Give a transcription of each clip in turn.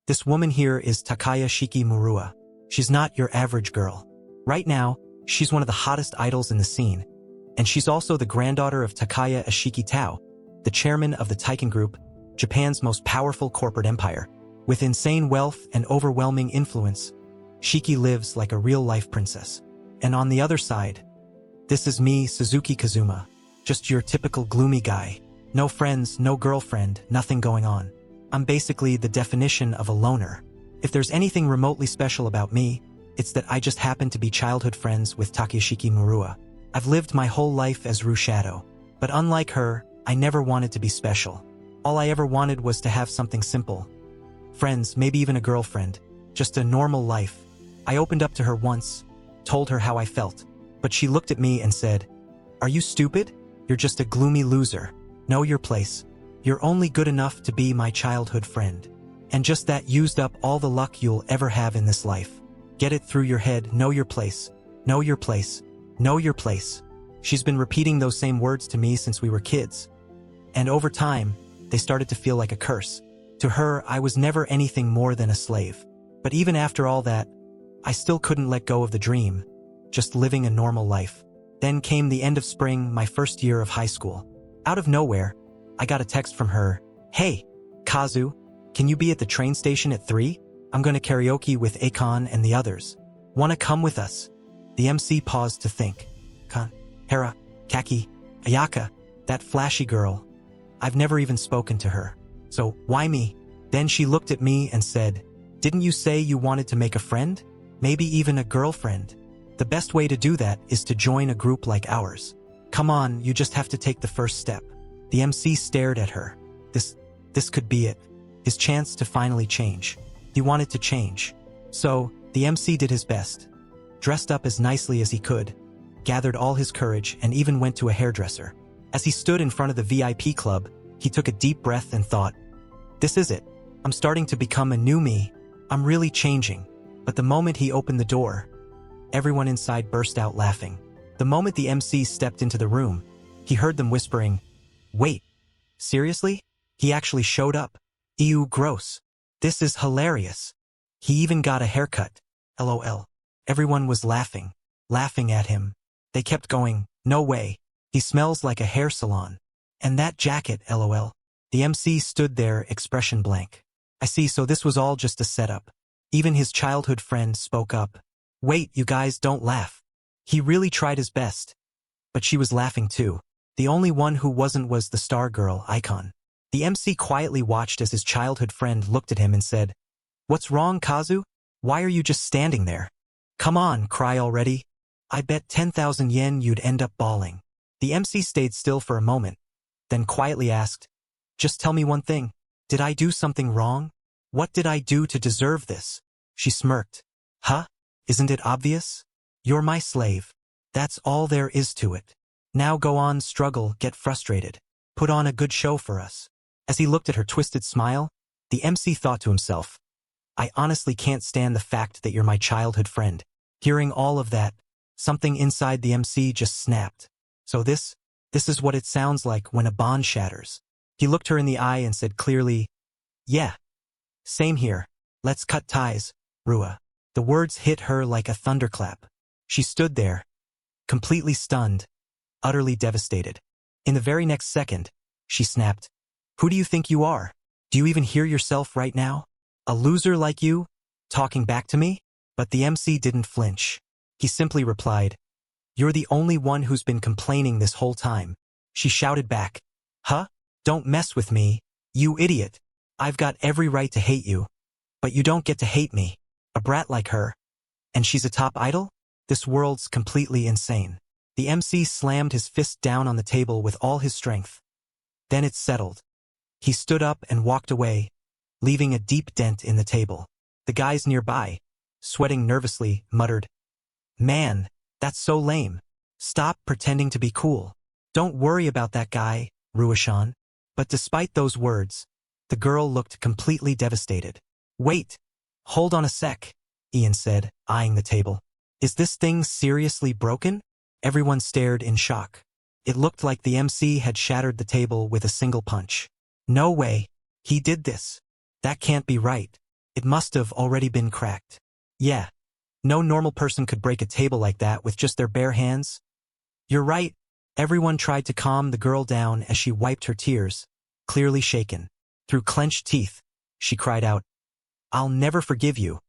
This woman here is Takaya Shiki Murua. She's not your average girl. Right now, she's one of the hottest idols in the scene. And she's also the granddaughter of Takaya Ashiki Tao, the chairman of the Taiken Group, Japan's most powerful corporate empire. With insane wealth and overwhelming influence, Shiki lives like a real-life princess. And on the other side, this is me, Suzuki Kazuma, just your typical gloomy guy. No friends, no girlfriend, nothing going on. I'm basically the definition of a loner. If there's anything remotely special about me, it's that I just happen to be childhood friends with Takashiki Murua. I've lived my whole life as Rue Shadow, but unlike her, I never wanted to be special. All I ever wanted was to have something simple. Friends, maybe even a girlfriend. Just a normal life. I opened up to her once, told her how I felt, but she looked at me and said, "Are you stupid? You're just a gloomy loser. Know your place. You're only good enough to be my childhood friend." And just that used up all the luck you'll ever have in this life. Get it through your head, know your place. Know your place. Know your place. She's been repeating those same words to me since we were kids. And over time, they started to feel like a curse. To her, I was never anything more than a slave. But even after all that, I still couldn't let go of the dream, just living a normal life. Then came the end of spring, my first year of high school. Out of nowhere, I got a text from her. "Hey, Kazu, can you be at the train station at 3? I'm gonna karaoke with Akon and the others. Wanna come with us?" The MC paused to think. Kan, Hera, Kaki, Ayaka, that flashy girl. I've never even spoken to her. So, why me? Then she looked at me and said, "Didn't you say you wanted to make a friend? Maybe even a girlfriend? The best way to do that is to join a group like ours. Come on, you just have to take the first step." The MC stared at her. This could be it. His chance to finally change. He wanted to change. So, the MC did his best. Dressed up as nicely as he could, gathered all his courage, and even went to a hairdresser. As he stood in front of the VIP club, he took a deep breath and thought, "This is it. I'm starting to become a new me. I'm really changing." But the moment he opened the door, everyone inside burst out laughing. The moment the MC stepped into the room, he heard them whispering, "Wait, seriously? He actually showed up? Ew, gross. This is hilarious. He even got a haircut. LOL. Everyone was laughing at him. They kept going, "No way. He smells like a hair salon. And that jacket, LOL. The MC stood there, expression blank. I see, so this was all just a setup. Even his childhood friend spoke up. "Wait, you guys, don't laugh. He really tried his best." But she was laughing too. The only one who wasn't was the star girl, Icon. The MC quietly watched as his childhood friend looked at him and said, "What's wrong, Kazu? Why are you just standing there? Come on, cry already. I bet 10,000 yen you'd end up bawling." The MC stayed still for a moment, then quietly asked, "Just tell me one thing. Did I do something wrong? What did I do to deserve this?" She smirked. "Huh? Isn't it obvious? You're my slave. That's all there is to it. Now go on, struggle, get frustrated. Put on a good show for us." As he looked at her twisted smile, the MC thought to himself, "I honestly can't stand the fact that you're my childhood friend." Hearing all of that, something inside the MC just snapped. So this is what it sounds like when a bond shatters. He looked her in the eye and said clearly, "Yeah. Same here. Let's cut ties, Rua." The words hit her like a thunderclap. She stood there, completely stunned, utterly devastated. In the very next second, she snapped, "Who do you think you are? Do you even hear yourself right now? A loser like you? Talking back to me?" But the MC didn't flinch. He simply replied, "You're the only one who's been complaining this whole time." She shouted back, "Huh? Don't mess with me, you idiot. I've got every right to hate you. But you don't get to hate me. A brat like her. And she's a top idol? This world's completely insane." The MC slammed his fist down on the table with all his strength. Then it settled. He stood up and walked away, leaving a deep dent in the table. The guys nearby, sweating nervously, muttered, "Man, that's so lame. Stop pretending to be cool. Don't worry about that guy, Ruashan." But despite those words, the girl looked completely devastated. "Wait, hold on a sec," Ian said, eyeing the table. "Is this thing seriously broken?" Everyone stared in shock. It looked like the MC had shattered the table with a single punch. "No way. He did this. That can't be right." It must have already been cracked. Yeah. No normal person could break a table like that with just their bare hands. You're right. Everyone tried to calm the girl down as she wiped her tears, clearly shaken. Through clenched teeth, she cried out, "I'll never forgive you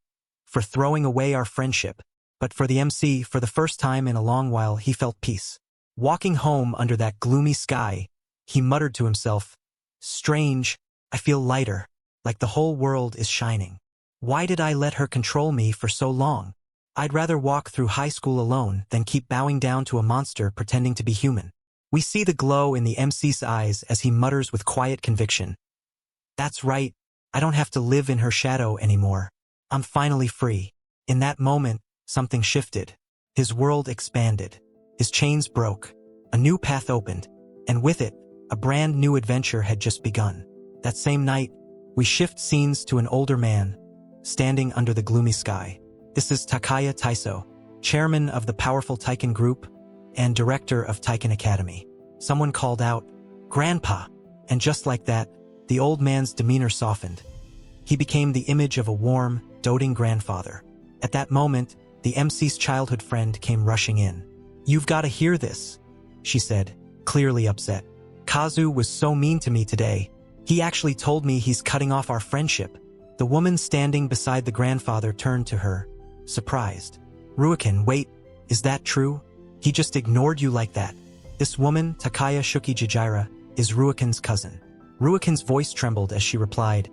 for throwing away our friendship." But for the MC, for the first time in a long while, he felt peace. Walking home under that gloomy sky, he muttered to himself, "Strange, I feel lighter, like the whole world is shining. Why did I let her control me for so long? I'd rather walk through high school alone than keep bowing down to a monster pretending to be human." We see the glow in the MC's eyes as he mutters with quiet conviction, "That's right, I don't have to live in her shadow anymore. I'm finally free." In that moment, something shifted. His world expanded. His chains broke. A new path opened. And with it, a brand new adventure had just begun. That same night, we shift scenes to an older man, standing under the gloomy sky. This is Takaya Taiso, chairman of the powerful Taiken Group and director of Taiken Academy. Someone called out, "Grandpa!" And just like that, the old man's demeanor softened. He became the image of a warm, doting grandfather. At that moment, the MC's childhood friend came rushing in. "You've got to hear this," she said, clearly upset. "Kazu was so mean to me today. He actually told me he's cutting off our friendship." The woman standing beside the grandfather turned to her, surprised. "Ruakin, wait, is that true? He just ignored you like that?" This woman, Takaya Shukijijira, is Ruakin's cousin. Ruakin's voice trembled as she replied,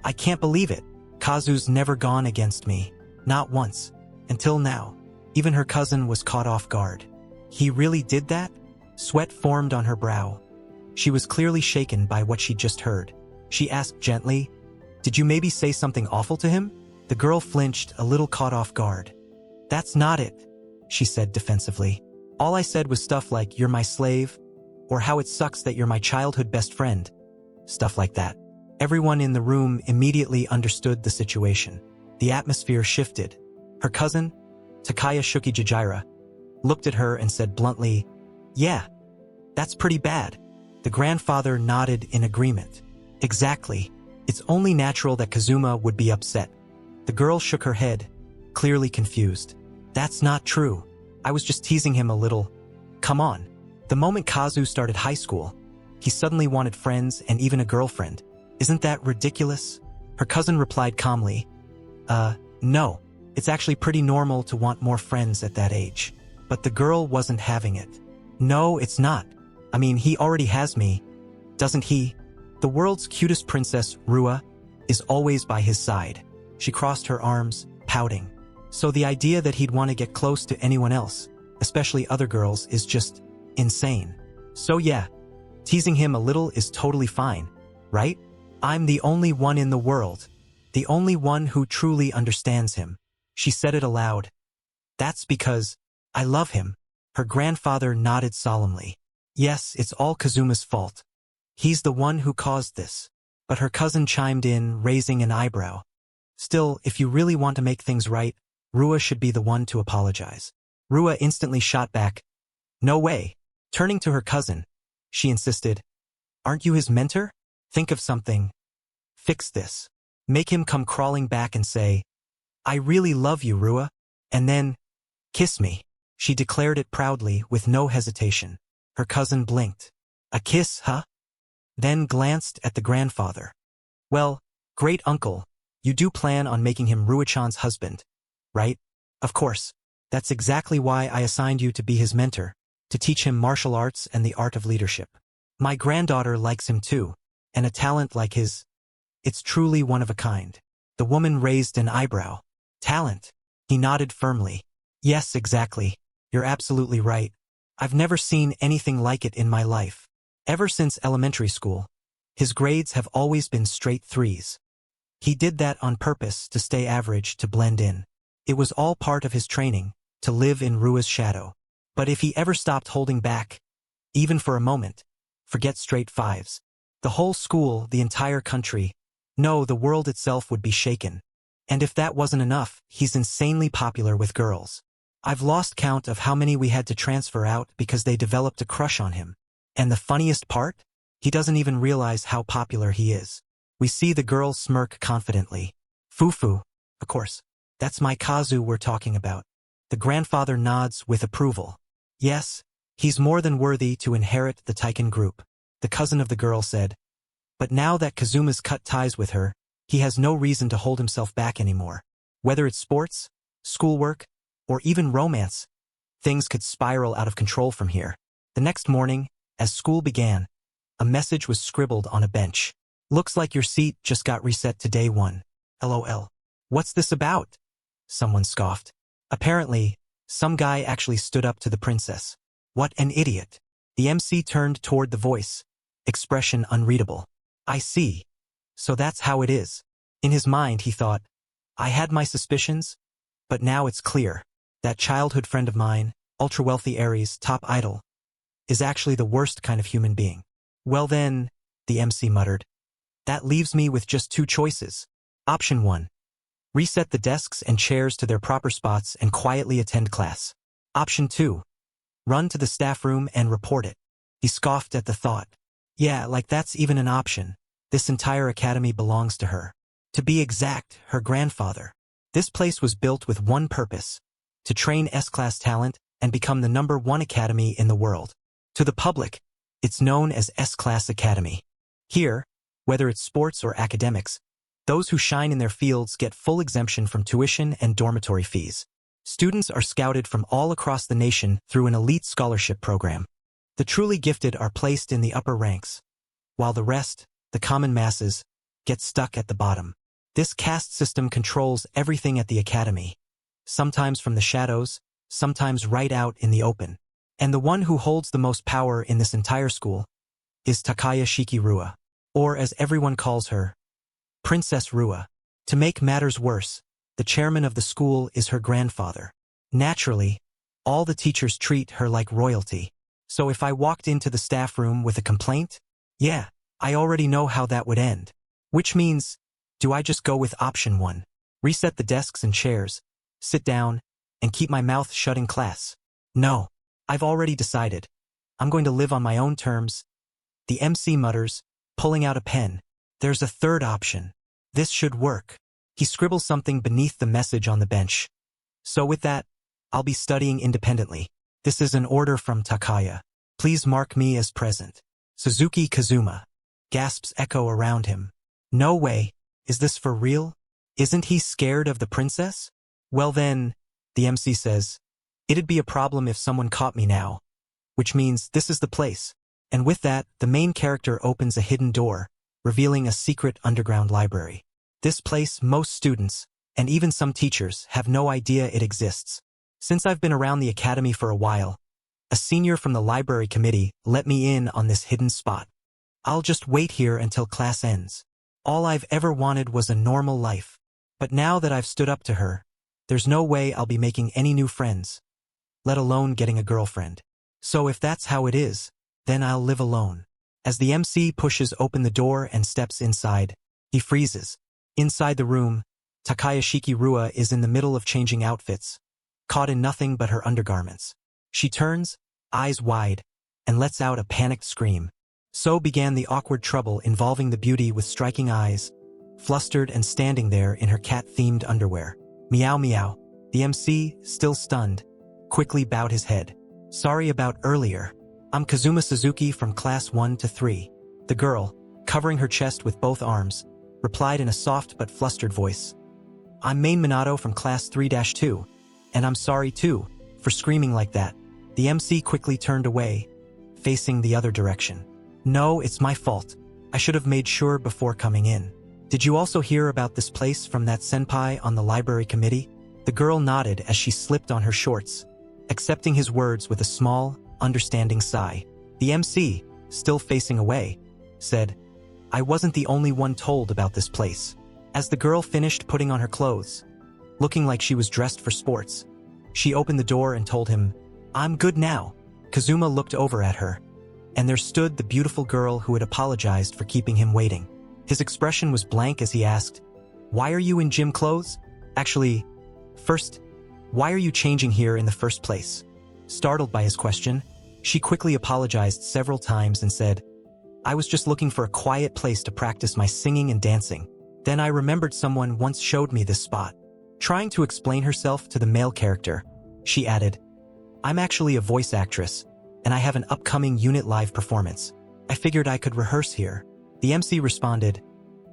"I can't believe it. Kazu's never gone against me. Not once. Until now." Even her cousin was caught off guard. "He really did that?" Sweat formed on her brow. She was clearly shaken by what she'd just heard. She asked gently, "Did you maybe say something awful to him?" The girl flinched, a little caught off guard. "That's not it," she said defensively. "All I said was stuff like, 'You're my slave,' or 'How it sucks that you're my childhood best friend.' Stuff like that." Everyone in the room immediately understood the situation. The atmosphere shifted. Her cousin, Takaya Shukijijira, looked at her and said bluntly, "Yeah, that's pretty bad." The grandfather nodded in agreement. "Exactly. It's only natural that Kazuma would be upset." The girl shook her head, clearly confused. "That's not true. I was just teasing him a little. Come on." The moment Kazu started high school, he suddenly wanted friends and even a girlfriend. "Isn't that ridiculous?" Her cousin replied calmly, No. It's actually pretty normal to want more friends at that age." But the girl wasn't having it. "No, it's not. I mean, he already has me, doesn't he? The world's cutest princess, Rua, is always by his side." She crossed her arms, pouting. "So the idea that he'd want to get close to anyone else, especially other girls, is just insane. So yeah, teasing him a little is totally fine, right? I'm the only one in the world, the only one who truly understands him." She said it aloud. "That's because I love him." Her grandfather nodded solemnly. "Yes, it's all Kazuma's fault. He's the one who caused this." But her cousin chimed in, raising an eyebrow. "Still, if you really want to make things right, Rua should be the one to apologize." Rua instantly shot back, "No way." Turning to her cousin, she insisted, "Aren't you his mentor? Think of something. Fix this. Make him come crawling back and say, 'I really love you, Rua,' and then, 'Kiss me.'" She declared it proudly, with no hesitation. Her cousin blinked. "A kiss, huh?" Then glanced at the grandfather. "Well, great uncle, you do plan on making him Ruachan's husband, right?" "Of course. That's exactly why I assigned you to be his mentor, to teach him martial arts and the art of leadership. My granddaughter likes him too, and a talent like his, it's truly one of a kind." The woman raised an eyebrow. "Talent?" He nodded firmly. "Yes, exactly. You're absolutely right. I've never seen anything like it in my life. Ever since elementary school, his grades have always been straight threes. He did that on purpose to stay average, to blend in. It was all part of his training, to live in Rua's shadow. But if he ever stopped holding back, even for a moment, forget straight fives. The whole school, the entire country, no, the world itself would be shaken. And if that wasn't enough, he's insanely popular with girls. I've lost count of how many we had to transfer out because they developed a crush on him. And the funniest part? He doesn't even realize how popular he is." We see the girl smirk confidently. Fufu, of course. That's my Kazu we're talking about. The grandfather nods with approval. Yes, he's more than worthy to inherit the Taiken group, the cousin of the girl said. But now that Kazuma's cut ties with her, he has no reason to hold himself back anymore. Whether it's sports, schoolwork, or even romance, things could spiral out of control from here. The next morning, as school began, a message was scribbled on a bench. Looks like your seat just got reset to day 1. LOL. What's this about? Someone scoffed. Apparently, some guy actually stood up to the princess. What an idiot. The MC turned toward the voice, expression unreadable. I see. So that's how it is. In his mind, he thought, I had my suspicions, but now it's clear. That childhood friend of mine, ultra-wealthy Aries, top idol, is actually the worst kind of human being. Well then, the MC muttered. That leaves me with just 2 choices. Option 1. Reset the desks and chairs to their proper spots and quietly attend class. Option 2. Run to the staff room and report it. He scoffed at the thought. Yeah, like that's even an option. This entire academy belongs to her. To be exact, her grandfather. This place was built with one purpose: to train S-class talent and become the #1 academy in the world. To the public, it's known as S-class academy. Here, whether it's sports or academics, those who shine in their fields get full exemption from tuition and dormitory fees. Students are scouted from all across the nation through an elite scholarship program. The truly gifted are placed in the upper ranks, while the rest, the common masses, get stuck at the bottom. This caste system controls everything at the academy, sometimes from the shadows, sometimes right out in the open. And the one who holds the most power in this entire school is Takaya Shiki Rua, or as everyone calls her, Princess Rua. To make matters worse, the chairman of the school is her grandfather. Naturally, all the teachers treat her like royalty. So if I walked into the staff room with a complaint, yeah, I already know how that would end. Which means, do I just go with option 1? Reset the desks and chairs, sit down, and keep my mouth shut in class? No, I've already decided. I'm going to live on my own terms. The MC mutters, pulling out a pen. There's a third option. This should work. He scribbles something beneath the message on the bench. So with that, I'll be studying independently. This is an order from Takaya. Please mark me as present. Suzuki Kazuma. Gasps echo around him. No way. Is this for real? Isn't he scared of the princess? Well then, the MC says, it'd be a problem if someone caught me now. Which means this is the place. And with that, the main character opens a hidden door, revealing a secret underground library. This place, most students, and even some teachers, have no idea it exists. Since I've been around the academy for a while, a senior from the library committee let me in on this hidden spot. I'll just wait here until class ends. All I've ever wanted was a normal life. But now that I've stood up to her, there's no way I'll be making any new friends, let alone getting a girlfriend. So if that's how it is, then I'll live alone. As the MC pushes open the door and steps inside, he freezes. Inside the room, Takaya Shiki Rua is in the middle of changing outfits, caught in nothing but her undergarments. She turns, eyes wide, and lets out a panicked scream. So began the awkward trouble involving the beauty with striking eyes, flustered and standing there in her cat-themed underwear. Meow meow. The MC, still stunned, quickly bowed his head. Sorry about earlier. I'm Kazuma Suzuki from class 1 to 3. The girl, covering her chest with both arms, replied in a soft but flustered voice. I'm main Monado from class 3-2, and I'm sorry too, for screaming like that. The MC quickly turned away, facing the other direction. No, it's my fault. I should have made sure before coming in. Did you also hear about this place from that senpai on the library committee? The girl nodded as she slipped on her shorts, accepting his words with a small, understanding sigh. The MC, still facing away, said, I wasn't the only one told about this place. As the girl finished putting on her clothes, looking like she was dressed for sports, she opened the door and told him, I'm good now. Kazuma looked over at her, and there stood the beautiful girl who had apologized for keeping him waiting. His expression was blank as he asked, Why are you in gym clothes? Actually, first, why are you changing here in the first place? Startled by his question, she quickly apologized several times and said, I was just looking for a quiet place to practice my singing and dancing. Then I remembered someone once showed me this spot. Trying to explain herself to the male character, she added, I'm actually a voice actress, and I have an upcoming unit live performance. I figured I could rehearse here. The MC responded,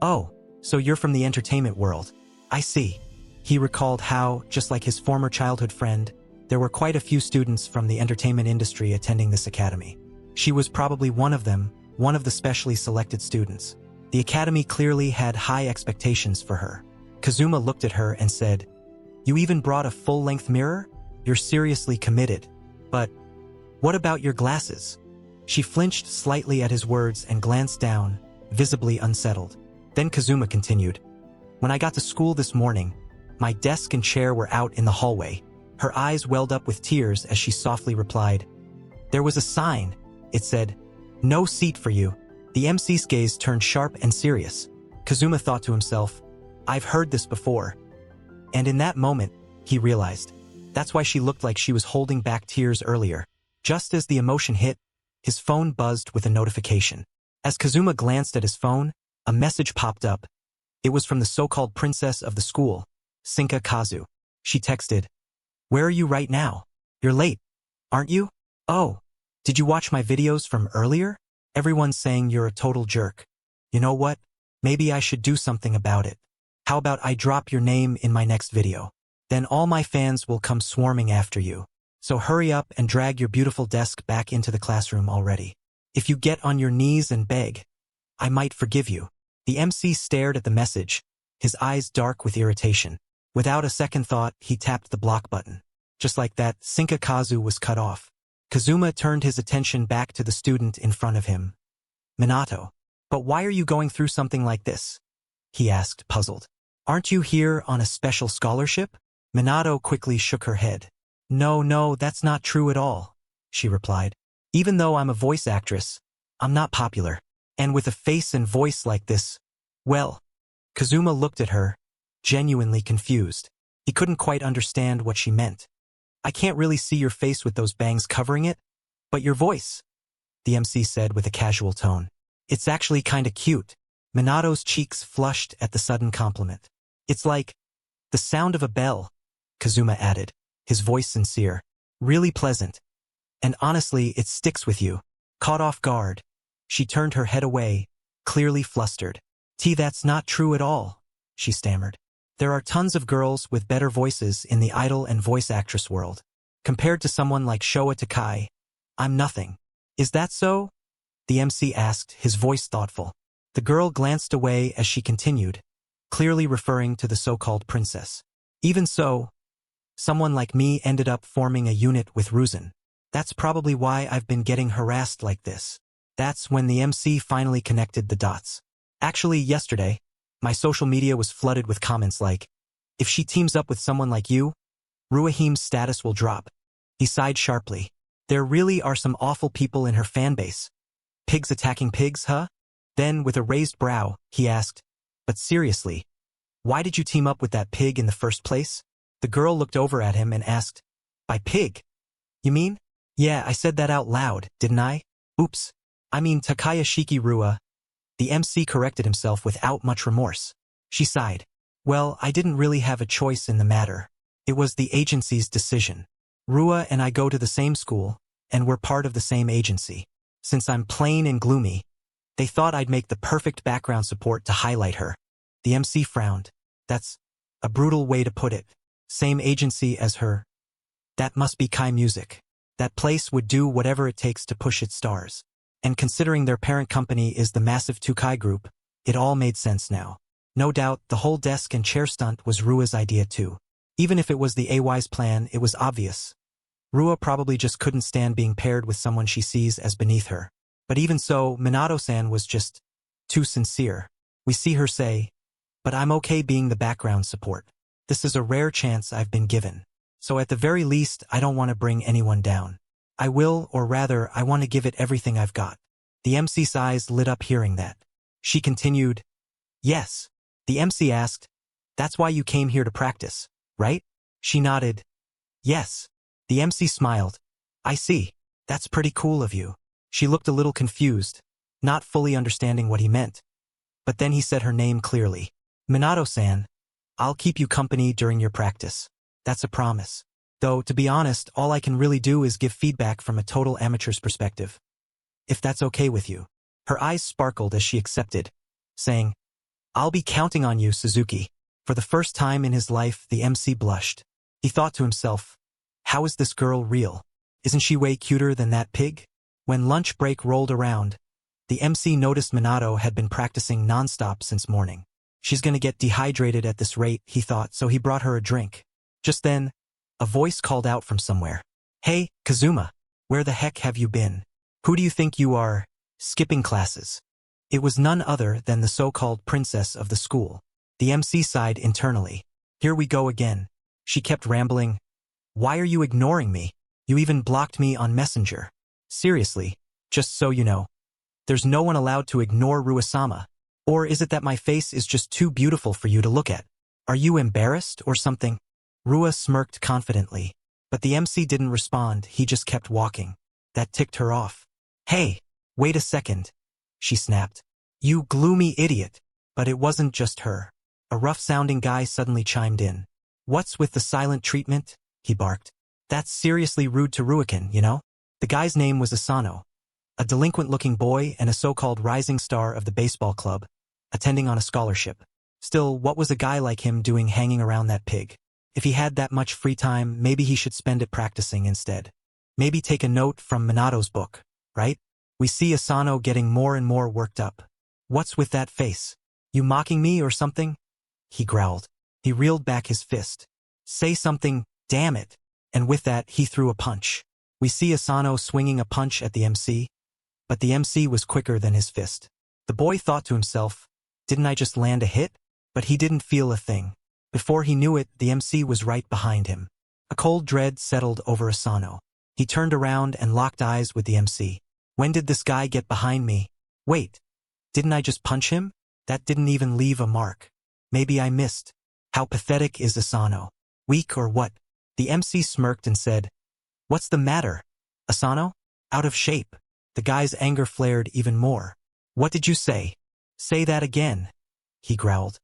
Oh, so you're from the entertainment world. I see. He recalled how, just like his former childhood friend, there were quite a few students from the entertainment industry attending this academy. She was probably one of them, one of the specially selected students. The academy clearly had high expectations for her. Kazuma looked at her and said, You even brought a full-length mirror? You're seriously committed. But what about your glasses? She flinched slightly at his words and glanced down, visibly unsettled. Then Kazuma continued, When I got to school this morning, my desk and chair were out in the hallway. Her eyes welled up with tears as she softly replied, There was a sign. It said, No seat for you. The MC's gaze turned sharp and serious. Kazuma thought to himself, I've heard this before. And in that moment, he realized. That's why she looked like she was holding back tears earlier. Just as the emotion hit, his phone buzzed with a notification. As Kazuma glanced at his phone, a message popped up. It was from the so-called princess of the school, Sinka Kazu. She texted, Where are you right now? You're late, aren't you? Oh, did you watch my videos from earlier? Everyone's saying you're a total jerk. You know what? Maybe I should do something about it. How about I drop your name in my next video? Then all my fans will come swarming after you. So hurry up and drag your beautiful desk back into the classroom already. If you get on your knees and beg, I might forgive you. The MC stared at the message, his eyes dark with irritation. Without a second thought, he tapped the block button. Just like that, Sinka Kazu was cut off. Kazuma turned his attention back to the student in front of him. Minato. But why are you going through something like this? He asked, puzzled. Aren't you here on a special scholarship? Minato quickly shook her head. No, that's not true at all, she replied. Even though I'm a voice actress, I'm not popular. And with a face and voice like this, well, Kazuma looked at her, genuinely confused. He couldn't quite understand what she meant. I can't really see your face with those bangs covering it, but your voice, the MC said with a casual tone. It's actually kinda cute. Minato's cheeks flushed at the sudden compliment. It's like the sound of a bell, Kazuma added, his voice sincere. Really pleasant. And honestly, it sticks with you. Caught off guard, she turned her head away, clearly flustered. That's not true at all, she stammered. There are tons of girls with better voices in the idol and voice actress world. Compared to someone like Showa Takai, I'm nothing. Is that so? The MC asked, his voice thoughtful. The girl glanced away as she continued, clearly referring to the so-called princess. Even so, someone like me ended up forming a unit with Ruzan. That's probably why I've been getting harassed like this. That's when the MC finally connected the dots. Actually, yesterday, my social media was flooded with comments like, if she teams up with someone like you, Ruahim's status will drop. He sighed sharply. There really are some awful people in her fan base. Pigs attacking pigs, huh? Then, with a raised brow, he asked, But seriously, why did you team up with that pig in the first place? The girl looked over at him and asked, By pig? You mean? Yeah, I said that out loud, didn't I? Oops. I mean Takayashiki Rua. The MC corrected himself without much remorse. She sighed. Well, I didn't really have a choice in the matter. It was the agency's decision. Rua and I go to the same school, and we're part of the same agency. Since I'm plain and gloomy, they thought I'd make the perfect background support to highlight her. The MC frowned. That's a brutal way to put it. Same agency as her. That must be Kai Music. That place would do whatever it takes to push its stars. And considering their parent company is the massive Tukai Group, it all made sense now. No doubt, the whole desk and chair stunt was Rua's idea too. Even if it was the AY's plan, it was obvious. Rua probably just couldn't stand being paired with someone she sees as beneath her. But even so, Minato-san was just too sincere. We see her say, But I'm okay being the background support. This is a rare chance I've been given. So at the very least, I don't want to bring anyone down. I will, or rather, I want to give it everything I've got. The MC's eyes lit up hearing that. She continued, Yes. The MC asked, That's why you came here to practice, right? She nodded, Yes. The MC smiled. I see. That's pretty cool of you. She looked a little confused, not fully understanding what he meant. But then he said her name clearly. Minato-san, I'll keep you company during your practice. That's a promise. Though, to be honest, all I can really do is give feedback from a total amateur's perspective. If that's okay with you. Her eyes sparkled as she accepted, saying, I'll be counting on you, Suzuki. For the first time in his life, the MC blushed. He thought to himself, how is this girl real? Isn't she way cuter than that pig? When lunch break rolled around, the MC noticed Monado had been practicing nonstop since morning. She's gonna get dehydrated at this rate, he thought, so he brought her a drink. Just then, a voice called out from somewhere. Hey, Kazuma, where the heck have you been? Who do you think you are, skipping classes? It was none other than the so-called princess of the school. The MC sighed internally. Here we go again. She kept rambling. Why are you ignoring me? You even blocked me on Messenger. Seriously, just so you know. There's no one allowed to ignore Ruasama. Or is it that my face is just too beautiful for you to look at? Are you embarrassed or something? Rua smirked confidently. But the MC didn't respond, he just kept walking. That ticked her off. Hey, wait a second, she snapped. You gloomy idiot. But it wasn't just her. A rough-sounding guy suddenly chimed in. What's with the silent treatment? He barked. That's seriously rude to Ruakin, you know? The guy's name was Asano. A delinquent-looking boy and a so-called rising star of the baseball club, attending on a scholarship. Still, what was a guy like him doing hanging around that pig? If he had that much free time, maybe he should spend it practicing instead. Maybe take a note from Minado's book, right? We see Asano getting more and more worked up. What's with that face? You mocking me or something? He growled. He reeled back his fist. Say something, damn it. And with that, he threw a punch. We see Asano swinging a punch at the MC, but the MC was quicker than his fist. The boy thought to himself, didn't I just land a hit? But he didn't feel a thing. Before he knew it, the MC was right behind him. A cold dread settled over Asano. He turned around and locked eyes with the MC. When did this guy get behind me? Wait, didn't I just punch him? That didn't even leave a mark. Maybe I missed. How pathetic is Asano? Weak or what? The MC smirked and said, What's the matter, Asano? Out of shape. The guy's anger flared even more. What did you say? Say that again, he growled.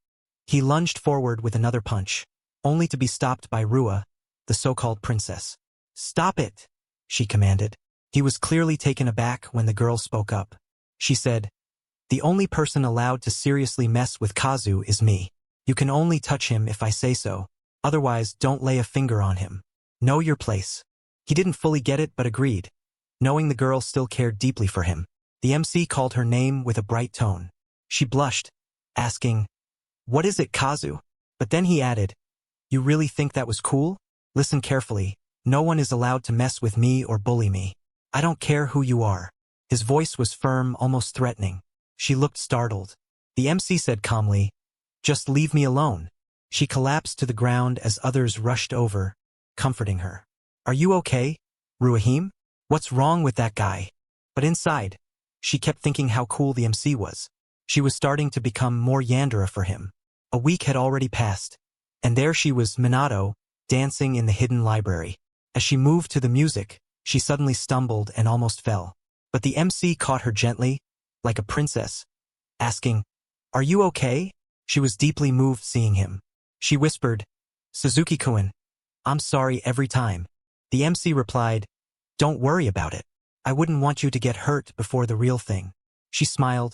He lunged forward with another punch, only to be stopped by Rua, the so-called princess. Stop it, she commanded. He was clearly taken aback when the girl spoke up. She said, The only person allowed to seriously mess with Kazu is me. You can only touch him if I say so. Otherwise, don't lay a finger on him. Know your place. He didn't fully get it but agreed, knowing the girl still cared deeply for him. The MC called her name with a bright tone. She blushed, asking, What is it, Kazu? But then he added, You really think that was cool? Listen carefully. No one is allowed to mess with me or bully me. I don't care who you are. His voice was firm, almost threatening. She looked startled. The MC said calmly, Just leave me alone. She collapsed to the ground as others rushed over, comforting her. Are you okay, Ruahim? What's wrong with that guy? But inside, she kept thinking how cool the MC was. She was starting to become more Yandere for him. A week had already passed, and there she was, Monado, dancing in the hidden library. As she moved to the music, she suddenly stumbled and almost fell. But the MC caught her gently, like a princess, asking, Are you okay? She was deeply moved seeing him. She whispered, Suzuki-kun, I'm sorry every time. The MC replied, Don't worry about it. I wouldn't want you to get hurt before the real thing. She smiled,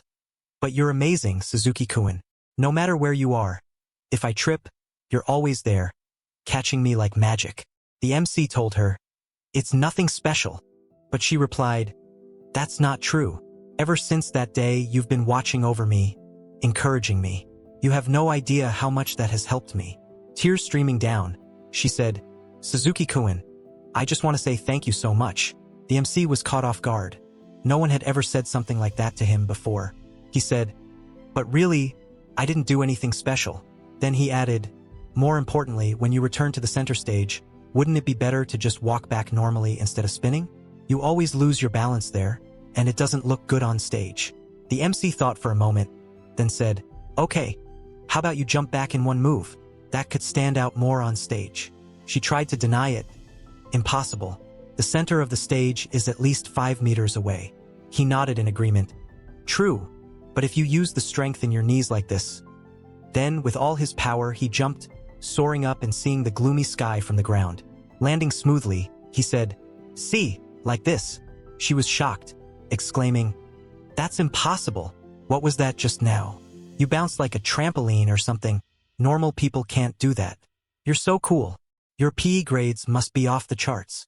But you're amazing, Suzuki-kun. No matter where you are, if I trip, you're always there, catching me like magic. The MC told her, It's nothing special. But she replied, That's not true. Ever since that day, you've been watching over me, encouraging me. You have no idea how much that has helped me. Tears streaming down, she said, Suzuki-kun, I just want to say thank you so much. The MC was caught off guard. No one had ever said something like that to him before. He said, But really, I didn't do anything special. Then he added, More importantly, when you return to the center stage, wouldn't it be better to just walk back normally instead of spinning? You always lose your balance there, and it doesn't look good on stage. The MC thought for a moment, then said, Okay, how about you jump back in one move? That could stand out more on stage. She tried to deny it. Impossible. The center of the stage is at least 5 meters away. He nodded in agreement. True, but if you use the strength in your knees like this, Then, with all his power, he jumped, soaring up and seeing the gloomy sky from the ground. Landing smoothly, he said, "See, like this." She was shocked, exclaiming, "That's impossible. What was that just now? You bounced like a trampoline or something. Normal people can't do that. You're so cool. Your PE grades must be off the charts."